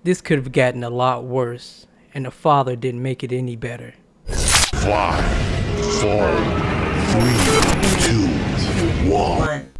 This could have gotten a lot worse, and the father didn't make it any better. 5, 4, 3, 2, 1.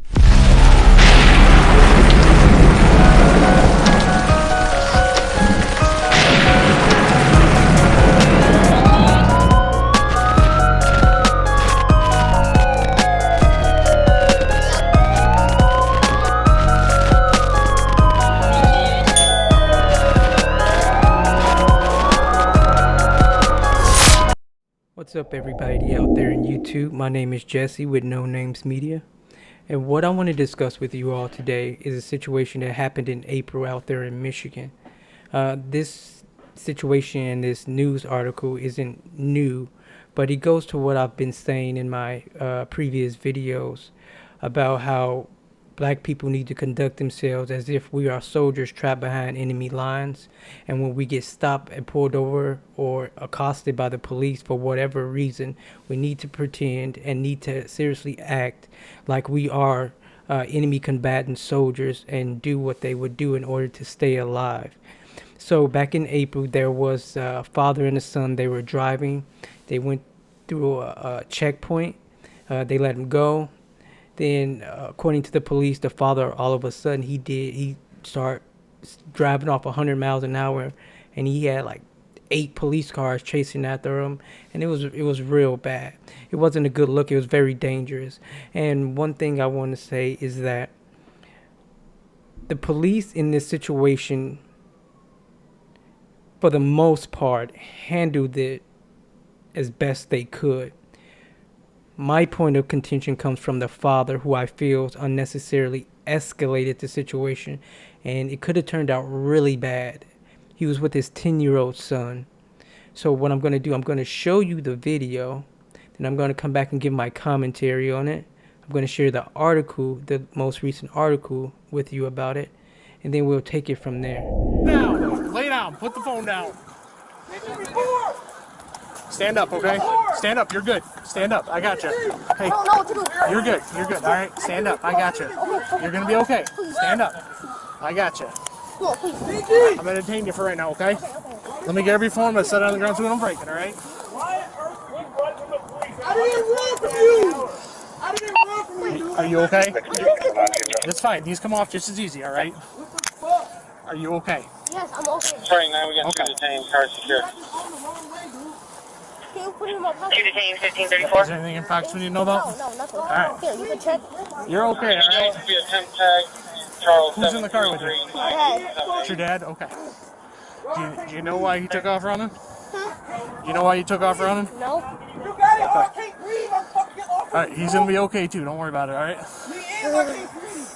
What's up, everybody out there in YouTube? My name is Jesse with No Names Media, and what I want to discuss with you all today is a situation that happened in April out there in Michigan. This situation in this news article isn't new, but it goes to what I've been saying in my previous videos about how black people need to conduct themselves as if we are soldiers trapped behind enemy lines, and when we get stopped and pulled over or accosted by the police for whatever reason, we need to pretend and need to seriously act like we are enemy combatant soldiers and do what they would do in order to stay alive. So back in April, there was a father and a son. They were driving. They went through a checkpoint. They let him go. Then, according to the police, the father, all of a sudden, he started driving off 100 miles an hour, and he had like 8 police cars chasing after him, and it was real bad. It wasn't a good look. It was very dangerous. And one thing I want to say is that the police in this situation, for the most part, handled it as best they could. My point of contention comes from the father, who I feel unnecessarily escalated the situation, and it could have turned out really bad. He was with his 10-year-old son. So what I'm going to do, I'm going to show you the video, then I'm going to come back and give my commentary on it. I'm going to share the article, the most recent article, with you about it, and then we'll take it from there. Down, lay down, put the phone down. Stand up, okay? Stand up, you're good. Stand up, I got you. Hey, you're good, all right? Stand up, I got you. You're gonna be okay. Stand up, I got you. I'm gonna detain you for right now, okay? Let me get every phone, but set it on the ground so we don't break it, all right? I didn't run from you! I didn't run from you! Are you okay? It's fine, these come off just as easy, all right? Are you okay? Yes, I'm okay. Sorry, now we got two detained, car secure. Can you put him in my pocket? 2 detained, 1534. Is there anything in facts we need to know about? No, nothing. All right. Here, you can check. You're okay, all right? Be a temp tag, Charles. Who's in the car with you? Dad. It's your dad? Okay. Do you know why he took off running? You know why he took off running? No. You got it, I can't breathe, I'm fucking off. Alright, he's gonna be okay too, don't worry about it, alright? He is, I can't breathe.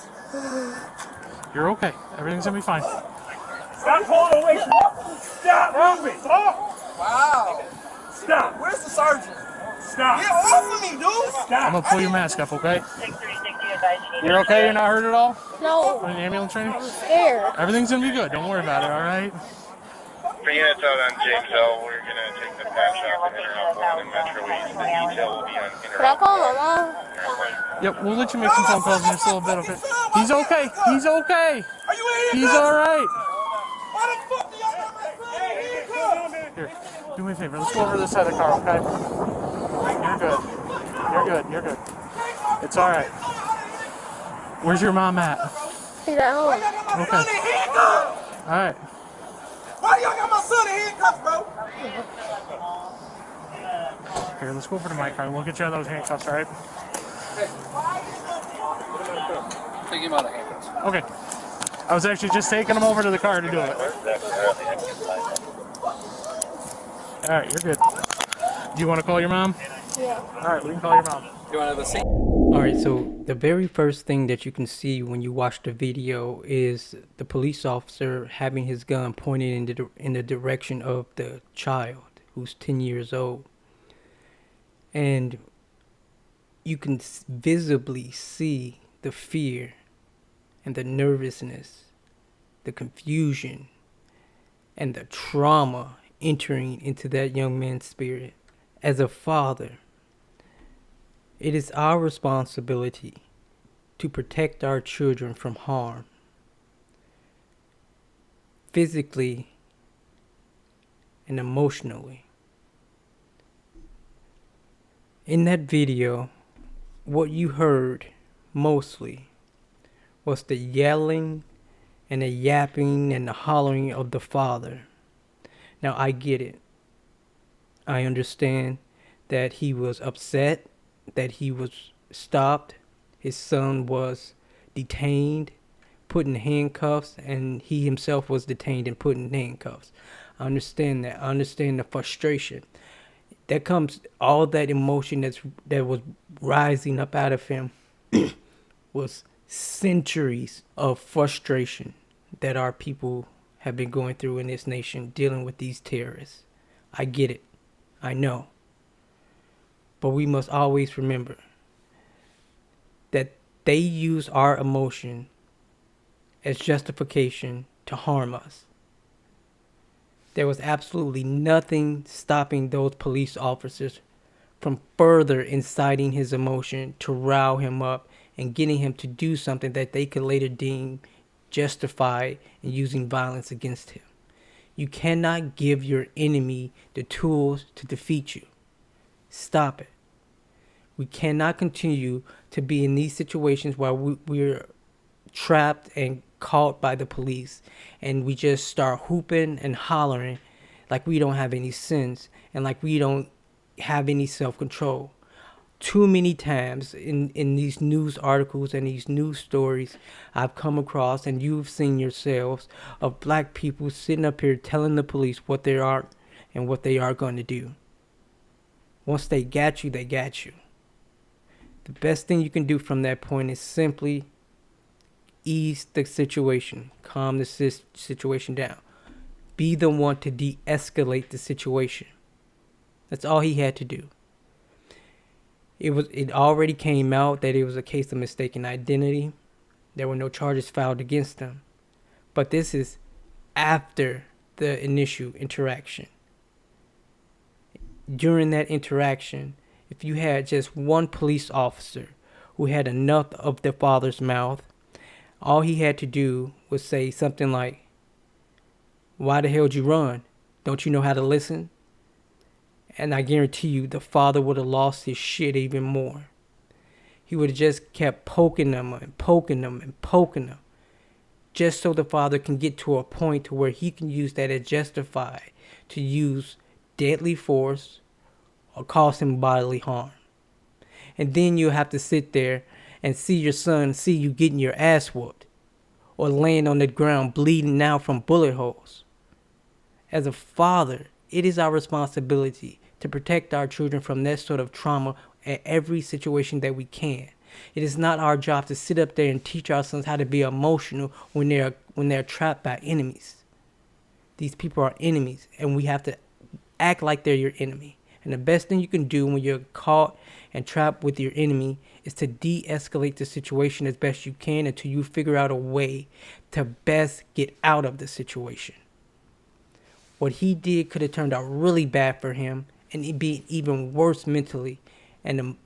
You're okay. Everything's gonna be fine. Stop pulling away from me. Stop moving. Stop. Wow. Stop. Where's the sergeant? Stop. Get off of me, dude. Stop. I'm gonna pull your mask up, okay? You're okay? You're not hurt at all? No. In the ambulance training? I'm scared. Everything's gonna be good, don't worry about it, alright? For units out on Jamesville, we're going to take the patch off and interrupt 1 in Metro East. The detail will be on Can I call my mom? Yep, we'll let you make some phone calls in just a little bit, okay? He's okay! He's okay! Are you in here? He's alright! Why the fuck do y'all got my son in Here, do me a favor, let's go over to this side of the car, okay? You're good. You're good, you're good. It's alright. Where's your mom at? She's at home. Why y'all got my Okay. son in handcuffs? Alright. Why y'all got my son in handcuffs, bro? Here, let's go over to my car and we'll get you out of those handcuffs, alright? Take him out of handcuffs. Okay. I was actually just taking him over to the car to do it. Alright, you're good. Do you want to call your mom? Yeah. Alright, we can call your mom. You want to have a seat? Alright, so the very first thing that you can see when you watch the video is the police officer having his gun pointed in the direction of the child, who's 10 years old. And you can visibly see the fear and the nervousness, the confusion, and the trauma entering into that young man's spirit. As a father, it is our responsibility to protect our children from harm. physically and emotionally. In that video, what you heard mostly was the yelling and the yapping and the hollering of the father. Now, I get it. I understand that he was upset, that he was stopped, his son was detained, put in handcuffs, and he himself was detained and put in handcuffs. I understand that. I understand the frustration. That comes, all that emotion that was rising up out of him was centuries of frustration that our people have been going through in this nation dealing with these terrorists. I get it. I know. But we must always remember that they use our emotion as justification to harm us. There was absolutely nothing stopping those police officers from further inciting his emotion to rile him up and getting him to do something that they could later deem justified in using violence against him. You cannot give your enemy the tools to defeat you. Stop it. We cannot continue to be in these situations where we're trapped and caught by the police and we just start hooping and hollering like we don't have any sense and like we don't have any self-control. Too many times in these news articles and these news stories I've come across, and you've seen yourselves, of black people sitting up here telling the police what they are and what they are going to do. Once they got you, they got you. The best thing you can do from that point is simply ease the situation, calm the situation down. Be the one to de-escalate the situation. That's all he had to do. It already came out that it was a case of mistaken identity. There were no charges filed against him. But this is after the initial interaction. During that interaction, if you had just one police officer who had enough of the father's mouth, all he had to do was say something like, "Why the hell did you run? Don't you know how to listen?" And I guarantee you the father would have lost his shit even more. He would have just kept poking them and poking them and poking them, just so the father can get to a point to where he can use that as justified to use deadly force or cause him bodily harm. And then you have to sit there and see your son, see you getting your ass whooped or laying on the ground bleeding out from bullet holes. As a father, it is our responsibility to protect our children from that sort of trauma at every situation that we can. It is not our job to sit up there and teach our sons how to be emotional when they're trapped by enemies. These people are enemies, and we have to act like they're your enemy. And the best thing you can do when you're caught and trapped with your enemy is to de-escalate the situation as best you can until you figure out a way to best get out of the situation. What he did could have turned out really bad for him, and it'd be even worse mentally and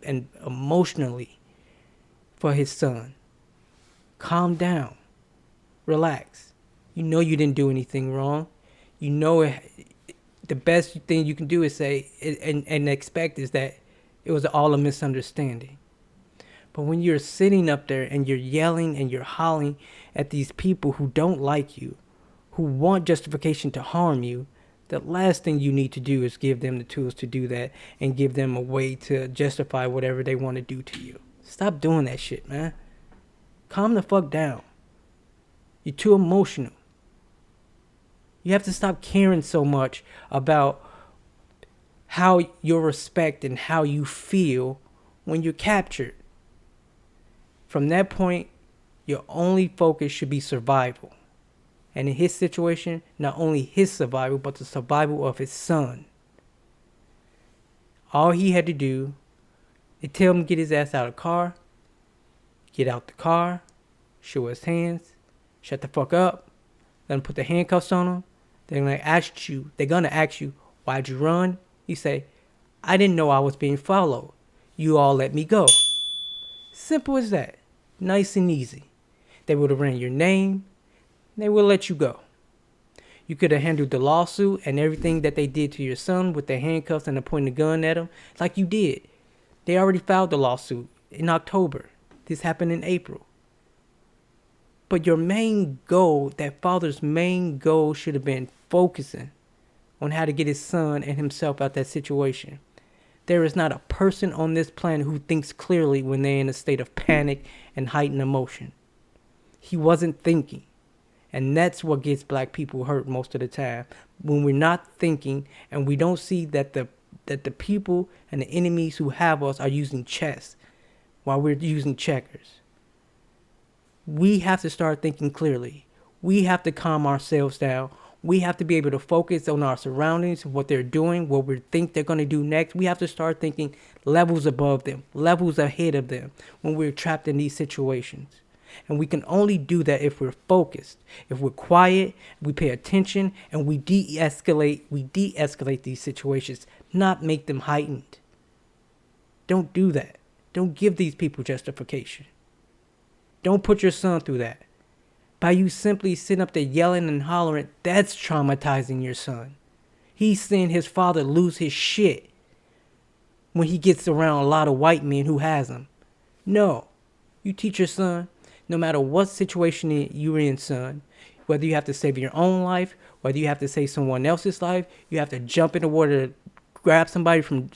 emotionally for his son. Calm down. Relax. You know you didn't do anything wrong. You know the best thing you can do is say and expect is that it was all a misunderstanding. But when you're sitting up there and you're yelling and you're hollering at these people who don't like you, who want justification to harm you, the last thing you need to do is give them the tools to do that and give them a way to justify whatever they want to do to you. Stop doing that shit, man. Calm the fuck down. You're too emotional. You have to stop caring so much about how your respect and how you feel when you're captured. From that point, your only focus should be survival. And in his situation, not only his survival, but the survival of his son. All he had to do, they tell him to get his ass out of the car, get out the car, show his hands, shut the fuck up, let him put the handcuffs on him. They're gonna ask you, why'd you run? You say, I didn't know I was being followed. You all let me go. Simple as that. Nice and easy. They would have ran your name. They will let you go. You could have handled the lawsuit and everything that they did to your son with the handcuffs and the pointing the gun at him like you did. They already filed the lawsuit in October. This happened in April. But your main goal, that father's main goal, should have been focusing on how to get his son and himself out that situation. There is not a person on this planet who thinks clearly when they're in a state of panic and heightened emotion. He wasn't thinking. And that's what gets black people hurt most of the time. When we're not thinking and we don't see that the people and the enemies who have us are using chess while we're using checkers. We have to start thinking clearly. We have to calm ourselves down. We have to be able to focus on our surroundings, what they're doing, what we think they're going to do next. We have to start thinking levels above them, levels ahead of them when we're trapped in these situations. And we can only do that if we're focused, if we're quiet, we pay attention, and we de-escalate these situations, not make them heightened. Don't do that. Don't give these people justification. Don't put your son through that. By you simply sitting up there yelling and hollering, that's traumatizing your son. He's seeing his father lose his shit when he gets around a lot of white men who has him. No. You teach your son, no matter what situation you're in, son, whether you have to save your own life, whether you have to save someone else's life, you have to jump in the water to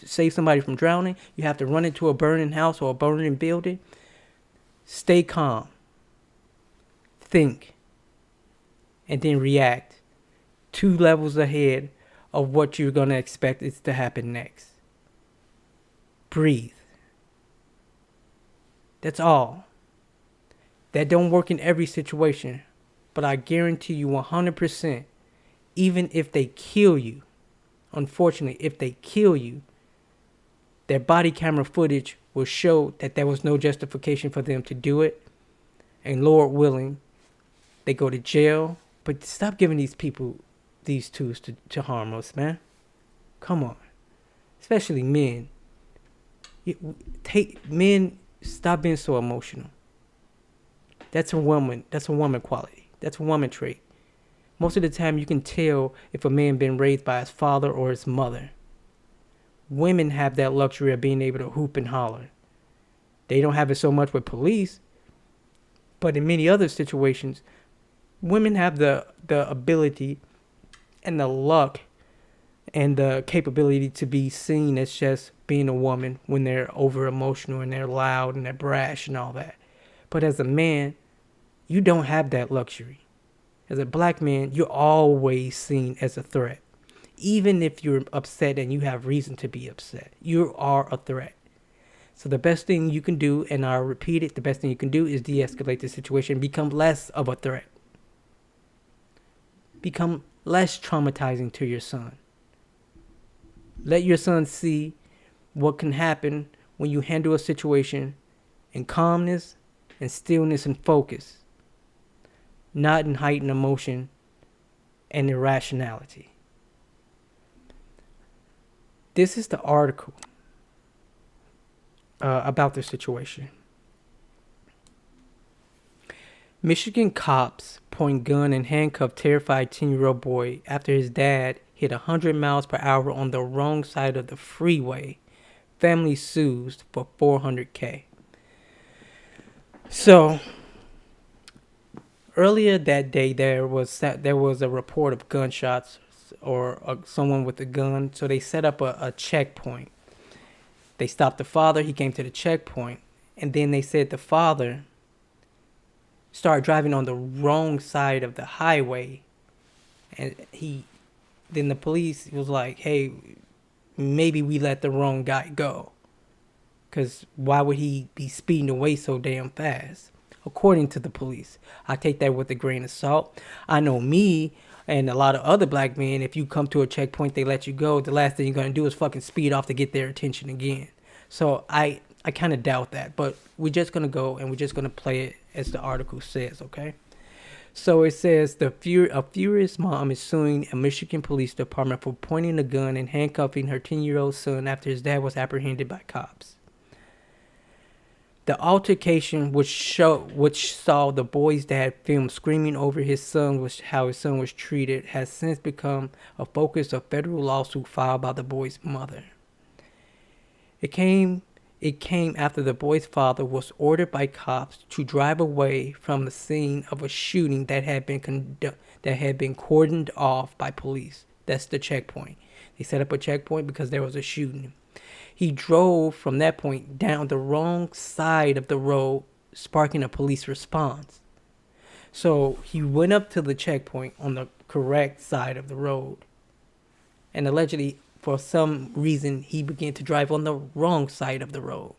save somebody from drowning, you have to run into a burning house or a burning building. Stay calm. Think. And then react 2 levels ahead of what you're going to expect is to happen next. Breathe. That's all. That don't work in every situation, but I guarantee you 100%, even if they kill you, unfortunately, if they kill you, their body camera footage will show that there was no justification for them to do it. And Lord willing, they go to jail. But stop giving these people these tools to harm us, man. Come on. Especially men. Men, stop being so emotional. That's a woman quality. That's a woman trait. Most of the time you can tell if a man been raised by his father or his mother. Women have that luxury of being able to hoop and holler. They don't have it so much with police, but in many other situations, women have the ability and the luck and the capability to be seen as just being a woman when they're over emotional and they're loud and they're brash and all that. But as a man, you don't have that luxury. As a black man, you're always seen as a threat. Even if you're upset and you have reason to be upset, you are a threat. So the best thing you can do, and I'll repeat it, the best thing you can do is de-escalate the situation, become less of a threat. Become less traumatizing to your son. Let your son see what can happen when you handle a situation in calmness and stillness and focus, not in heightened emotion and irrationality. This is the article about the situation. Michigan cops point gun and handcuff terrified 10-year-old boy after his dad hit 100 miles per hour on the wrong side of the freeway. Family sues for $400K. So, earlier that day there was a report of gunshots or someone with a gun. So they set up a checkpoint. They stopped the father. He came to the checkpoint. And then they said the father started driving on the wrong side of the highway. And then the police was like, hey, maybe we let the wrong guy go. Because why would he be speeding away so damn fast? According to the police. I take that with a grain of salt. I know me and a lot of other black men, if you come to a checkpoint, they let you go, the last thing you're going to do is fucking speed off to get their attention again. So I kind of doubt that. But we're just going to go and we're just going to play it as the article says, okay? So it says, a furious mom is suing a Michigan police department for pointing a gun and handcuffing her 10-year-old son after his dad was apprehended by cops. The altercation, which saw the boy's dad filmed screaming over his son, was how his son was treated, has since become a focus of federal lawsuit filed by the boy's mother. It came after the boy's father was ordered by cops to drive away from the scene of a shooting that had been cordoned off by police. That's the checkpoint. They set up a checkpoint because there was a shooting. He drove from that point down the wrong side of the road, sparking a police response. So he went up to the checkpoint on the correct side of the road, and allegedly, for some reason, he began to drive on the wrong side of the road.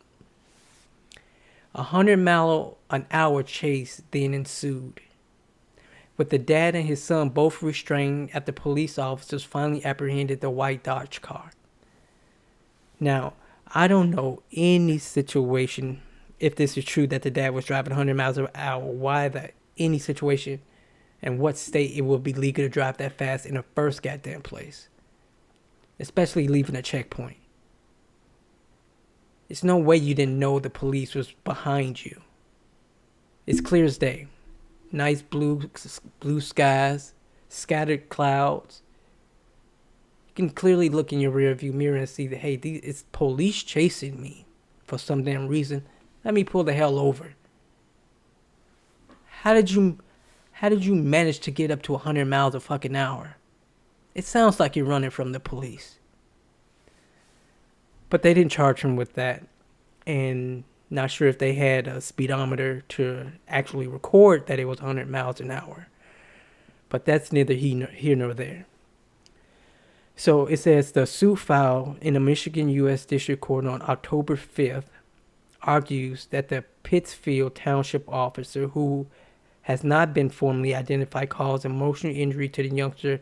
100-mile-an-hour chase then ensued, with the dad and his son both restrained after police officers finally apprehended the white Dodge car. Now, I don't know any situation, if this is true that the dad was driving 100 miles an hour, why that any situation and what state it will be legal to drive that fast in the first goddamn place. Especially leaving a checkpoint. It's no way you didn't know the police was behind you. It's clear as day. Nice blue skies, scattered clouds. You can clearly look in your rearview mirror and see that, hey, it's police chasing me for some damn reason. Let me pull the hell over. How did you manage to get up to 100 miles a fucking hour? It sounds like you're running from the police. But they didn't charge him with that. And not sure if they had a speedometer to actually record that it was 100 miles an hour. But that's neither here nor there. So it says the suit filed in the Michigan U.S. District Court on October 5th argues that the Pittsfield Township officer, who has not been formally identified, caused emotional injury to the youngster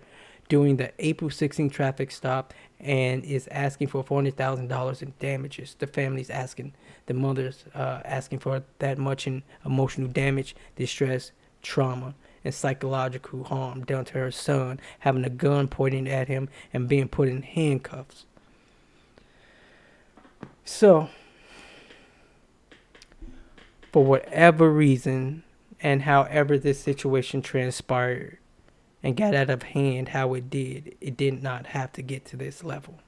during the April 16 traffic stop and is asking for $400,000 in damages. The family's asking, the mother's asking for that much in emotional damage, distress, trauma, and psychological harm done to her son, having a gun pointed at him and being put in handcuffs. So, for whatever reason and however this situation transpired and got out of hand how it did not have to get to this level.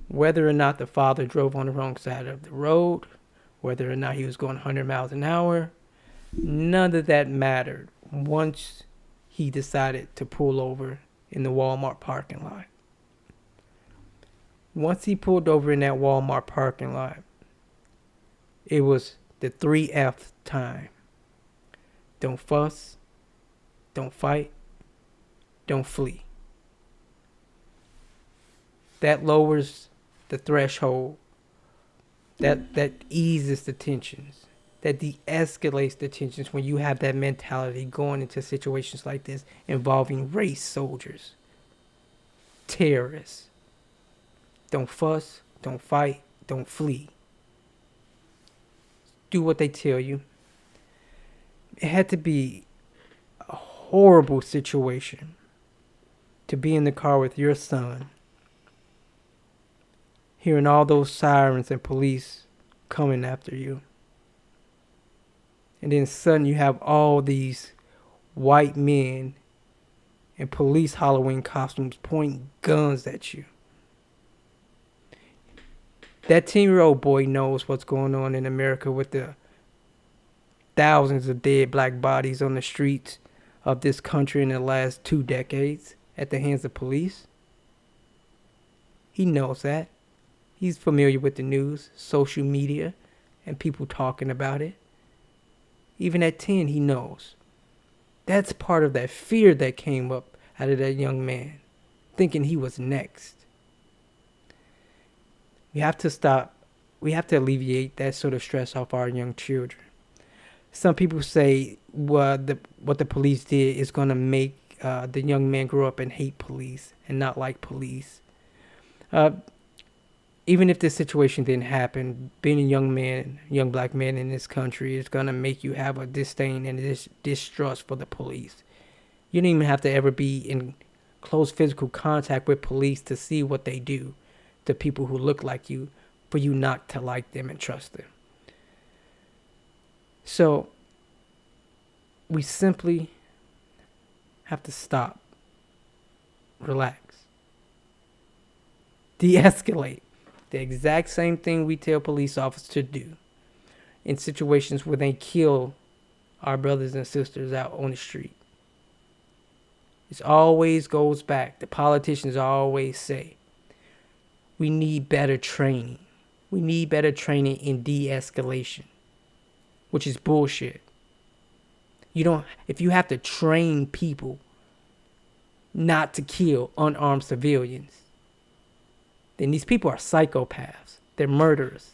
Whether or not the father drove on the wrong side of the road, whether or not he was going 100 miles an hour, none of that mattered once he decided to pull over in the Walmart parking lot. Once he pulled over in that Walmart parking lot, it was the 3F time. Don't fuss, don't fight, don't flee. That lowers the threshold. That eases the tensions. That de-escalates the tensions when you have that mentality going into situations like this involving race soldiers, terrorists. Don't fuss, don't fight, don't flee. Do what they tell you. It had to be a horrible situation to be in the car with your son, hearing all those sirens and police coming after you. And then suddenly you have all these white men in police Halloween costumes pointing guns at you. That 10-year-old boy knows what's going on in America with the thousands of dead black bodies on the streets of this country in the last 2 decades at the hands of police. He knows that. He's familiar with the news, social media, and people talking about it. Even at 10, he knows. That's part of that fear that came up out of that young man, thinking he was next. We have to stop. We have to alleviate that sort of stress off our young children. Some people say what the police did is going to make the young man grow up and hate police and not like police. Even if this situation didn't happen, being a young black man in this country is going to make you have a disdain and a distrust for the police. You don't even have to ever be in close physical contact with police to see what they do to people who look like you for you not to like them and trust them. So we simply have to stop, relax, de-escalate. The exact same thing we tell police officers to do in situations where they kill our brothers and sisters out on the street. It always goes back. The politicians always say, we need better training. We need better training in de-escalation, which is bullshit. If you have to train people not to kill unarmed civilians, then these people are psychopaths. They're murderers.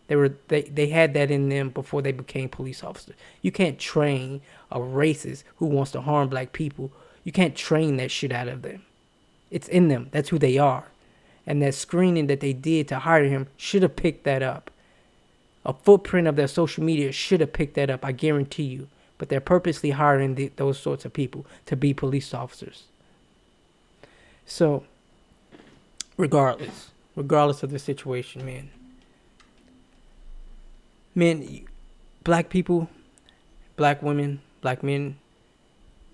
They had that in them before they became police officers. You can't train a racist who wants to harm black people. You can't train that shit out of them. It's in them. That's who they are. And that screening that they did to hire him should have picked that up. A footprint of their social media should have picked that up, I guarantee you. But they're purposely hiring those sorts of people to be police officers. So, regardless of the situation, men, black people, black women, black men,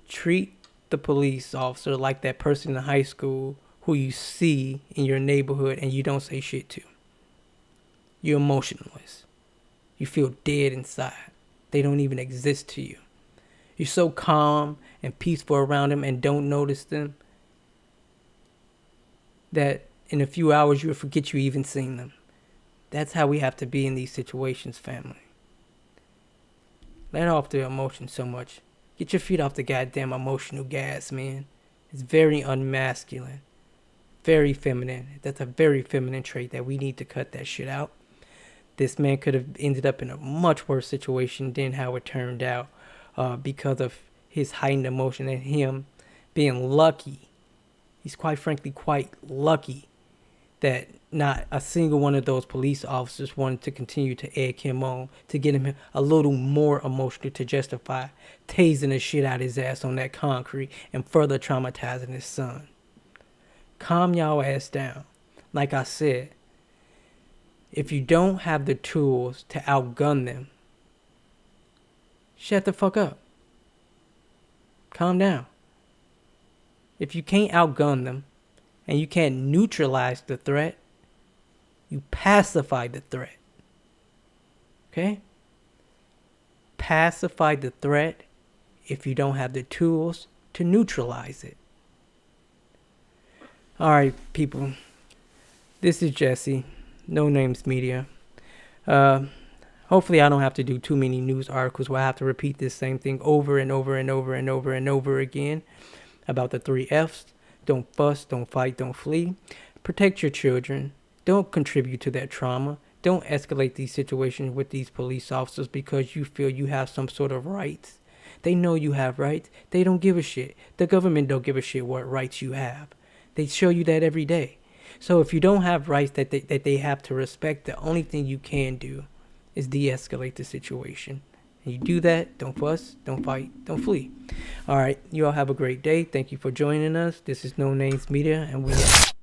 treat the police officer like that person in high school who you see in your neighborhood and you don't say shit to. You're emotionless. You feel dead inside. They don't even exist to you. You're so calm and peaceful around them and don't notice them that in a few hours you'll forget you even seen them. That's how we have to be in these situations, family. Let off the emotion so much. Get your feet off the goddamn emotional gas, man. It's very unmasculine. Very feminine. That's a very feminine trait that we need to cut that shit out. This man could have ended up in a much worse situation than how it turned out because of his heightened emotion and him being lucky. He's quite frankly quite lucky that not a single one of those police officers wanted to continue to egg him on to get him a little more emotional to justify tasing the shit out of his ass on that concrete and further traumatizing his son. Calm y'all ass down. Like I said, if you don't have the tools to outgun them, shut the fuck up. Calm down. If you can't outgun them and you can't neutralize the threat, you pacify the threat. Okay? Pacify the threat if you don't have the tools to neutralize it. Alright, people. This is Jesse. No Names Media. Hopefully I don't have to do too many news articles where I have to repeat this same thing over and over and over and over and over again about the 3 F's. Don't fuss, don't fight, don't flee. Protect your children. Don't contribute to that trauma. Don't escalate these situations with these police officers because you feel you have some sort of rights. They know you have rights. They don't give a shit. The government don't give a shit what rights you have. They show you that every day. So if you don't have rights that they have to respect, the only thing you can do is de-escalate the situation. And you do that, don't fuss, don't fight, don't flee. All right, you all have a great day. Thank you for joining us. This is No Names Media, and we out.